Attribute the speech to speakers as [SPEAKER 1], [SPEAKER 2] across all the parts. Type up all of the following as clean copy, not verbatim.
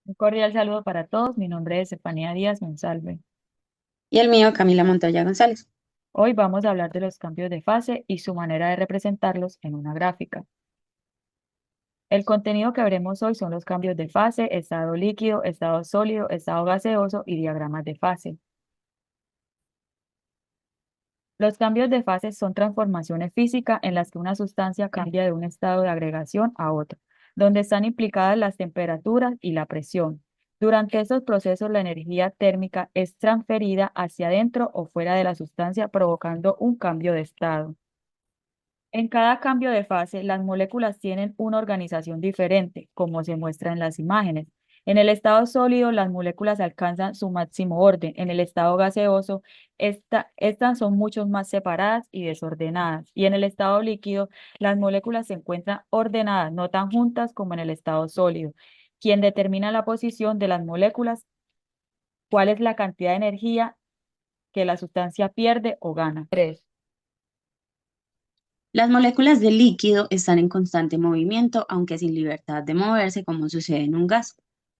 [SPEAKER 1] Un cordial saludo para todos. Mi nombre es Estefanía Díaz Monsalve.
[SPEAKER 2] Y el mío, Camila Montoya González.
[SPEAKER 1] Hoy vamos a hablar de los cambios de fase y su manera de representarlos en una gráfica. El contenido que veremos hoy son los cambios de fase, estado líquido, estado sólido, estado gaseoso y diagramas de fase. Los cambios de fase son transformaciones físicas en las que una sustancia cambia de un estado de agregación a otro, donde están implicadas las temperaturas y la presión. Durante estos procesos, la energía térmica es transferida hacia adentro o fuera de la sustancia, provocando un cambio de estado. En cada cambio de fase, las moléculas tienen una organización diferente, como se muestra en las imágenes. En el estado sólido, las moléculas alcanzan su máximo orden. En el estado gaseoso, estas son mucho más separadas y desordenadas. Y en el estado líquido, las moléculas se encuentran ordenadas, no tan juntas como en el estado sólido. Quien determina la posición de las moléculas, cuál es la cantidad de energía que la sustancia pierde o gana. 3.
[SPEAKER 2] Las moléculas del líquido están en constante movimiento, aunque sin libertad de moverse, como sucede en un gas.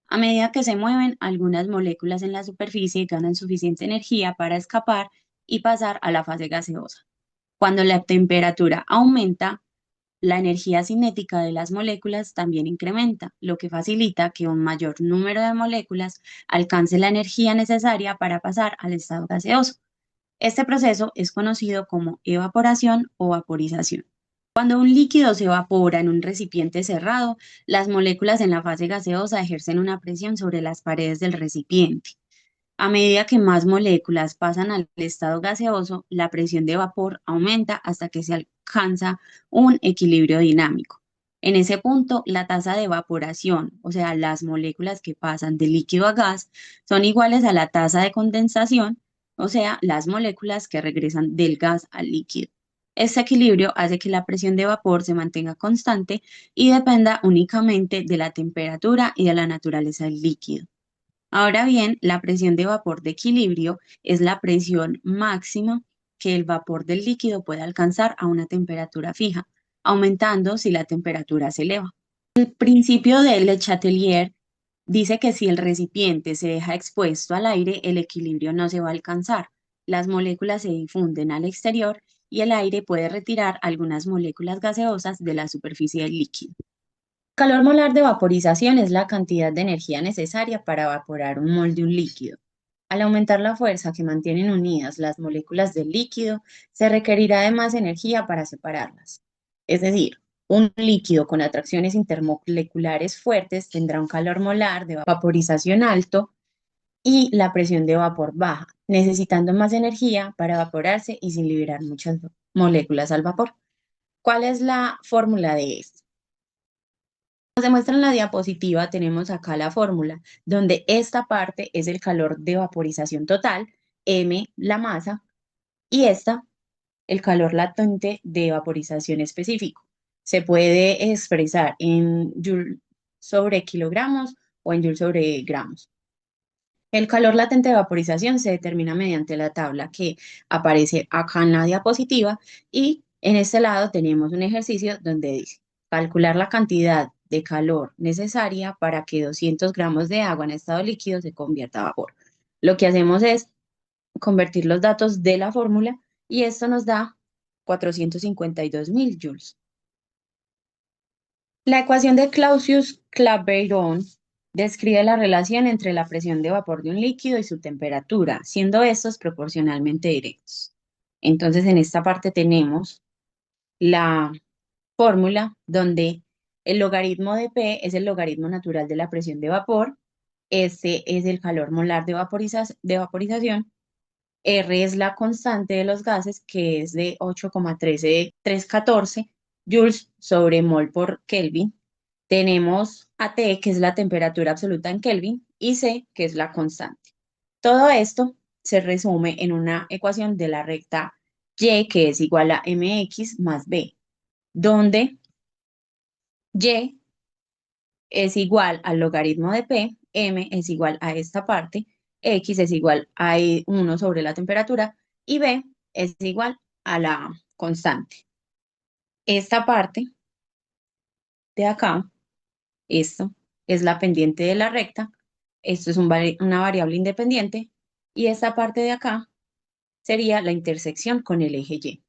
[SPEAKER 2] A medida que se mueven, algunas moléculas en la superficie ganan suficiente energía para escapar y pasar a la fase gaseosa. Cuando la temperatura aumenta, la energía cinética de las moléculas también incrementa, lo que facilita que un mayor número de moléculas alcance la energía necesaria para pasar al estado gaseoso. Este proceso es conocido como evaporación o vaporización. Cuando un líquido se evapora en un recipiente cerrado, las moléculas en la fase gaseosa ejercen una presión sobre las paredes del recipiente. A medida que más moléculas pasan al estado gaseoso, la presión de vapor aumenta hasta que se alcanza un equilibrio dinámico. En ese punto, la tasa de evaporación, o sea, las moléculas que pasan de líquido a gas, son iguales a la tasa de condensación, o sea, las moléculas que regresan del gas al líquido. Este equilibrio hace que la presión de vapor se mantenga constante y dependa únicamente de la temperatura y de la naturaleza del líquido. Ahora bien, la presión de vapor de equilibrio es la presión máxima que el vapor del líquido puede alcanzar a una temperatura fija, aumentando si la temperatura se eleva. El principio de Le Chatelier dice que si el recipiente se deja expuesto al aire, el equilibrio no se va a alcanzar. Las moléculas se difunden al exterior y el aire puede retirar algunas moléculas gaseosas de la superficie del líquido. Calor molar de vaporización es la cantidad de energía necesaria para evaporar un mol de un líquido. Al aumentar la fuerza que mantienen unidas las moléculas del líquido, se requerirá de más energía para separarlas. Es decir, un líquido con atracciones intermoleculares fuertes tendrá un calor molar de vaporización alto y la presión de vapor baja, necesitando más energía para evaporarse y sin liberar muchas moléculas al vapor. ¿Cuál es la fórmula de esto? Se muestra en la diapositiva, tenemos acá la fórmula, donde esta parte es el calor de vaporización total, M la masa, y esta el calor latente de vaporización específico. Se puede expresar en joule sobre kilogramos o en joule sobre gramos. El calor latente de vaporización se determina mediante la tabla que aparece acá en la diapositiva y en este lado tenemos un ejercicio donde dice calcular la cantidad de calor necesaria para que 200 gramos de agua en estado líquido se convierta a vapor. Lo que hacemos es convertir los datos de la fórmula y esto nos da 452.000 joules. La ecuación de Clausius-Clapeyron describe la relación entre la presión de vapor de un líquido y su temperatura, siendo estos proporcionalmente directos. Entonces, en esta parte tenemos la fórmula donde el logaritmo de P es el logaritmo natural de la presión de vapor, S es el calor molar de vaporización, R es la constante de los gases, que es de 8,13314 joules sobre mol por Kelvin. Tenemos a T, que es la temperatura absoluta en Kelvin, y C, que es la constante. Todo esto se resume en una ecuación de la recta Y, que es igual a mx más b, donde Y es igual al logaritmo de P, M es igual a esta parte, X es igual a 1 sobre la temperatura y B es igual a la constante. Esta parte de acá, esto, es la pendiente de la recta, esto es una variable independiente, y esta parte de acá sería la intersección con el eje Y.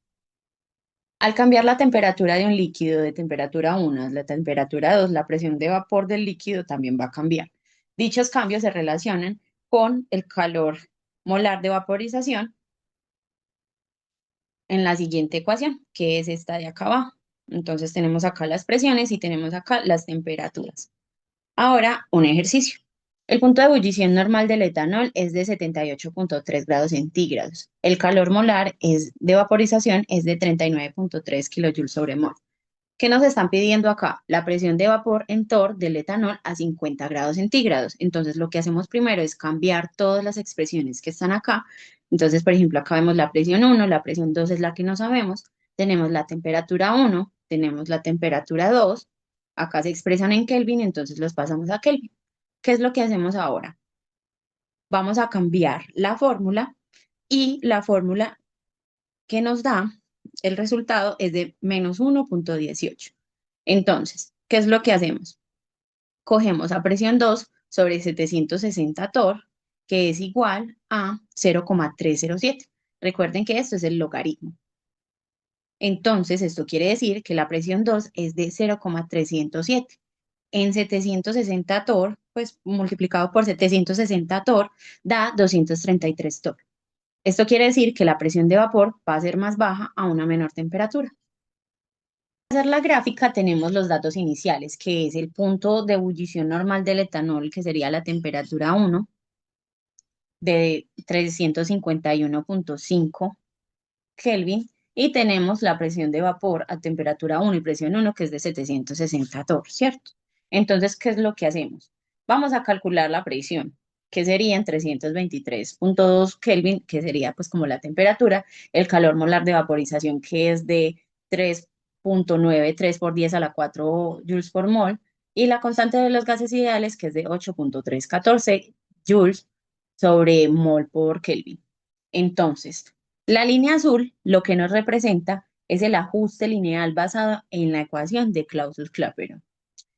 [SPEAKER 2] Al cambiar la temperatura de un líquido de temperatura 1 a la temperatura 2, la presión de vapor del líquido también va a cambiar. Dichos cambios se relacionan con el calor molar de vaporización en la siguiente ecuación, que es esta de acá abajo. Entonces tenemos acá las presiones y tenemos acá las temperaturas. Ahora, un ejercicio. El punto de ebullición normal del etanol es de 78,3 grados centígrados. El calor molar de vaporización es de 39,3 kilojoules sobre mol. ¿Qué nos están pidiendo acá? La presión de vapor en torr del etanol a 50 grados centígrados. Entonces, lo que hacemos primero es cambiar todas las expresiones que están acá. Entonces, por ejemplo, acá vemos la presión 1, la presión 2 es la que no sabemos. Tenemos la temperatura 1, tenemos la temperatura 2. Acá se expresan en Kelvin, entonces los pasamos a Kelvin. ¿Qué es lo que hacemos ahora? Vamos a cambiar la fórmula y la fórmula que nos da el resultado es de -1,18. Entonces, ¿qué es lo que hacemos? Cogemos a presión 2 sobre 760 torr, que es igual a 0,307. Recuerden que esto es el logaritmo. Entonces, esto quiere decir que la presión 2 es de 0,307. En 760 torr, pues multiplicado por 760 torr, da 233 torr. Esto quiere decir que la presión de vapor va a ser más baja a una menor temperatura. Para hacer la gráfica tenemos los datos iniciales, que es el punto de ebullición normal del etanol, que sería la temperatura 1 de 351,5 Kelvin, y tenemos la presión de vapor a temperatura 1 y presión 1, que es de 760 torr, ¿cierto? Entonces, ¿qué es lo que hacemos? Vamos a calcular la presión, que sería en 323,2 Kelvin, que sería pues como la temperatura, el calor molar de vaporización, que es de 3,93 por 10 a la 4 joules por mol, y la constante de los gases ideales, que es de 8,314 joules sobre mol por Kelvin. Entonces, la línea azul lo que nos representa es el ajuste lineal basado en la ecuación de Clausius-Clapeyron.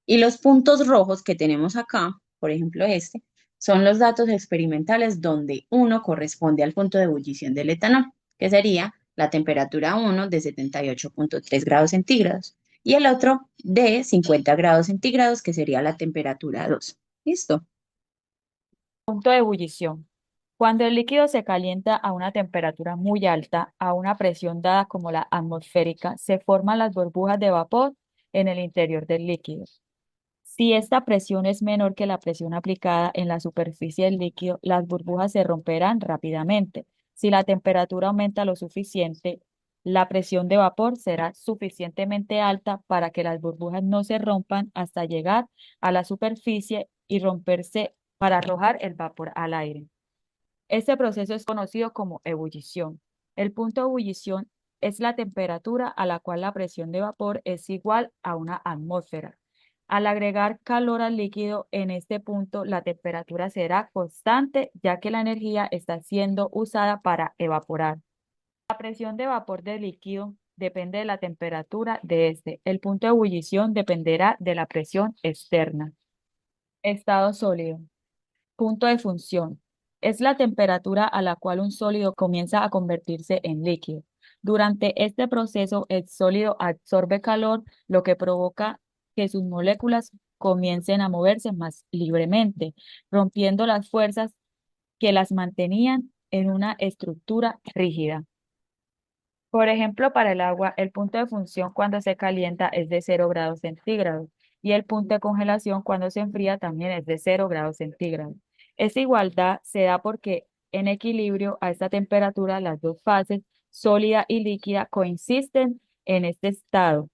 [SPEAKER 2] Y los puntos rojos que tenemos acá, por ejemplo este, son los datos experimentales donde uno corresponde al punto de ebullición del etanol, que sería la temperatura 1 de 78,3 grados centígrados y el otro de 50 grados centígrados, que sería la temperatura 2. ¿Listo?
[SPEAKER 1] Punto de ebullición. Cuando el líquido se calienta a una temperatura muy alta, a una presión dada como la atmosférica, se forman las burbujas de vapor en el interior del líquido. Si esta presión es menor que la presión aplicada en la superficie del líquido, las burbujas se romperán rápidamente. Si la temperatura aumenta lo suficiente, la presión de vapor será suficientemente alta para que las burbujas no se rompan hasta llegar a la superficie y romperse para arrojar el vapor al aire. Este proceso es conocido como ebullición. El punto de ebullición es la temperatura a la cual la presión de vapor es igual a una atmósfera. Al agregar calor al líquido, en este punto la temperatura será constante, ya que la energía está siendo usada para evaporar. La presión de vapor del líquido depende de la temperatura de este. El punto de ebullición dependerá de la presión externa. Estado sólido. Punto de función. Es la temperatura a la cual un sólido comienza a convertirse en líquido. Durante este proceso, el sólido absorbe calor, lo que provoca que sus moléculas comiencen a moverse más libremente, rompiendo las fuerzas que las mantenían en una estructura rígida. Por ejemplo, para el agua, el punto de función cuando se calienta es de 0 grados centígrados y el punto de congelación cuando se enfría también es de 0 grados centígrados. Esta igualdad se da porque en equilibrio a esta temperatura las dos fases, sólida y líquida, coinciden en este estado.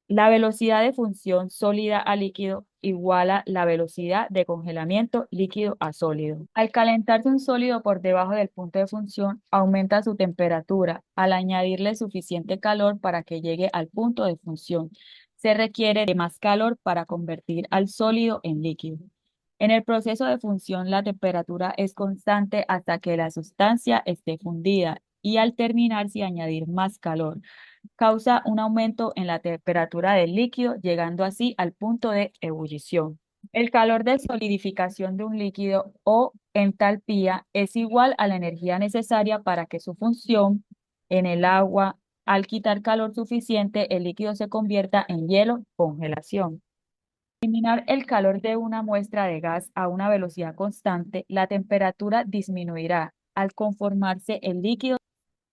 [SPEAKER 1] La velocidad de función sólida a líquido iguala la velocidad de congelamiento líquido a sólido. Al calentarse un sólido por debajo del punto de función, aumenta su temperatura. Al añadirle suficiente calor para que llegue al punto de función, se requiere de más calor para convertir al sólido en líquido. En el proceso de función, la temperatura es constante hasta que la sustancia esté fundida y al terminarse añadir más calor. Causa un aumento en la temperatura del líquido, llegando así al punto de ebullición. El calor de solidificación de un líquido o entalpía es igual a la energía necesaria para que su función en el agua, al quitar calor suficiente, el líquido se convierta en hielo, congelación. Eliminar el calor de una muestra de gas a una velocidad constante, la temperatura disminuirá. Al conformarse el líquido,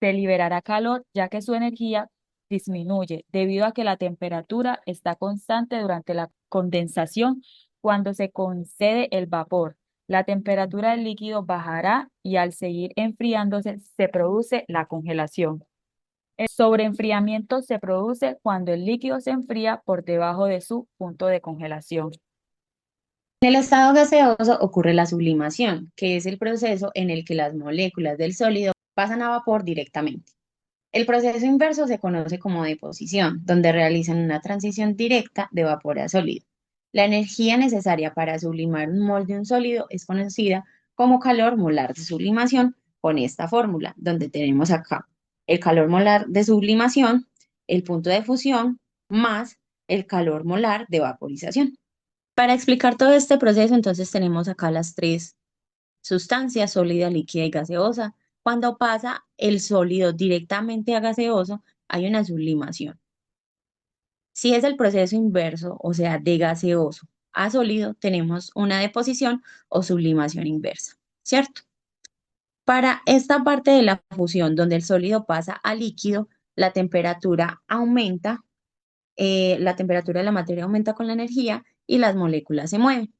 [SPEAKER 1] se liberará calor ya que su energía disminuye debido a que la temperatura está constante durante la condensación. Cuando se concede el vapor, la temperatura del líquido bajará y al seguir enfriándose se produce la congelación. El sobreenfriamiento se produce cuando el líquido se enfría por debajo de su punto de congelación.
[SPEAKER 2] En el estado gaseoso ocurre la sublimación, que es el proceso en el que las moléculas del sólido pasan a vapor directamente. El proceso inverso se conoce como deposición, donde realizan una transición directa de vapor a sólido. La energía necesaria para sublimar un mol de un sólido es conocida como calor molar de sublimación con esta fórmula, donde tenemos acá el calor molar de sublimación, el punto de fusión, más el calor molar de vaporización. Para explicar todo este proceso, entonces tenemos acá las tres sustancias: sólida, líquida y gaseosa. Cuando pasa el sólido directamente a gaseoso, hay una sublimación. Si es el proceso inverso, o sea, de gaseoso a sólido, tenemos una deposición o sublimación inversa, ¿cierto? Para esta parte de la fusión, donde el sólido pasa a líquido, la temperatura aumenta, la temperatura de la materia aumenta con la energía y las moléculas se mueven.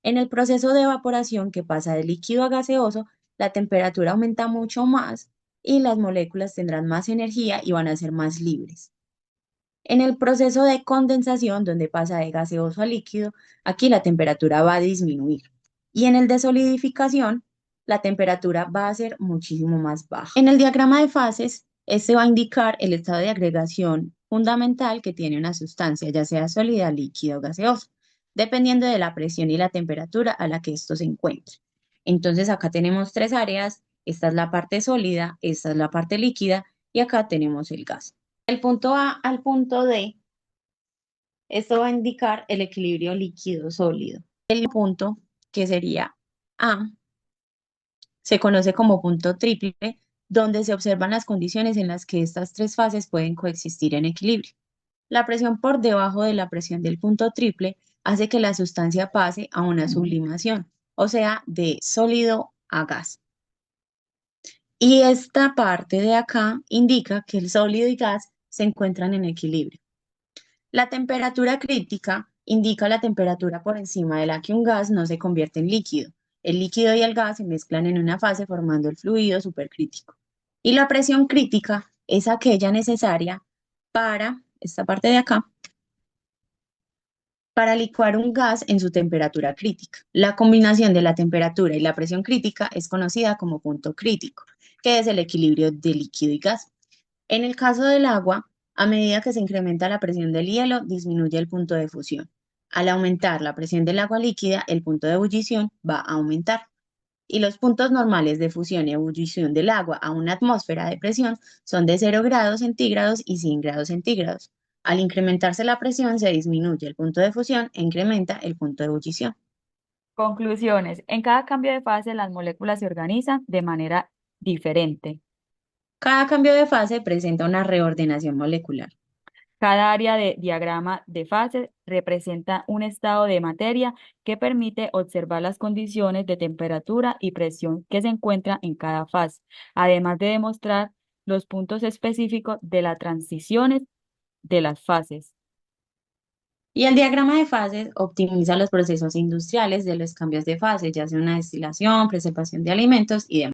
[SPEAKER 2] En el proceso de evaporación que pasa de líquido a gaseoso, la temperatura aumenta mucho más y las moléculas tendrán más energía y van a ser más libres. En el proceso de condensación, donde pasa de gaseoso a líquido, aquí la temperatura va a disminuir. Y en el de solidificación, la temperatura va a ser muchísimo más baja. En el diagrama de fases, este va a indicar el estado de agregación fundamental que tiene una sustancia, ya sea sólida, líquida o gaseosa, dependiendo de la presión y la temperatura a la que esto se encuentre. Entonces acá tenemos tres áreas: esta es la parte sólida, esta es la parte líquida y acá tenemos el gas. Del punto A al punto D, esto va a indicar el equilibrio líquido-sólido. El punto, que sería A, se conoce como punto triple, donde se observan las condiciones en las que estas tres fases pueden coexistir en equilibrio. La presión por debajo de la presión del punto triple hace que la sustancia pase a una sublimación, o sea, de sólido a gas. Y esta parte de acá indica que el sólido y gas se encuentran en equilibrio. La temperatura crítica indica la temperatura por encima de la que un gas no se convierte en líquido. El líquido y el gas se mezclan en una fase formando el fluido supercrítico. Y la presión crítica es aquella necesaria para, esta parte de acá, para licuar un gas en su temperatura crítica. La combinación de la temperatura y la presión crítica es conocida como punto crítico, que es el equilibrio de líquido y gas. En el caso del agua, a medida que se incrementa la presión del hielo, disminuye el punto de fusión. Al aumentar la presión del agua líquida, el punto de ebullición va a aumentar. Y los puntos normales de fusión y ebullición del agua a una atmósfera de presión son de 0 grados centígrados y 100 grados centígrados. Al incrementarse la presión, se disminuye el punto de fusión e incrementa el punto de ebullición.
[SPEAKER 1] Conclusiones. En cada cambio de fase, las moléculas se organizan de manera diferente.
[SPEAKER 2] Cada cambio de fase presenta una reordenación molecular.
[SPEAKER 1] Cada área de diagrama de fase representa un estado de materia que permite observar las condiciones de temperatura y presión que se encuentran en cada fase, además de demostrar los puntos específicos de las transiciones de las fases.
[SPEAKER 2] Y el diagrama de fases optimiza los procesos industriales de los cambios de fase, ya sea una destilación, preservación de alimentos y demás.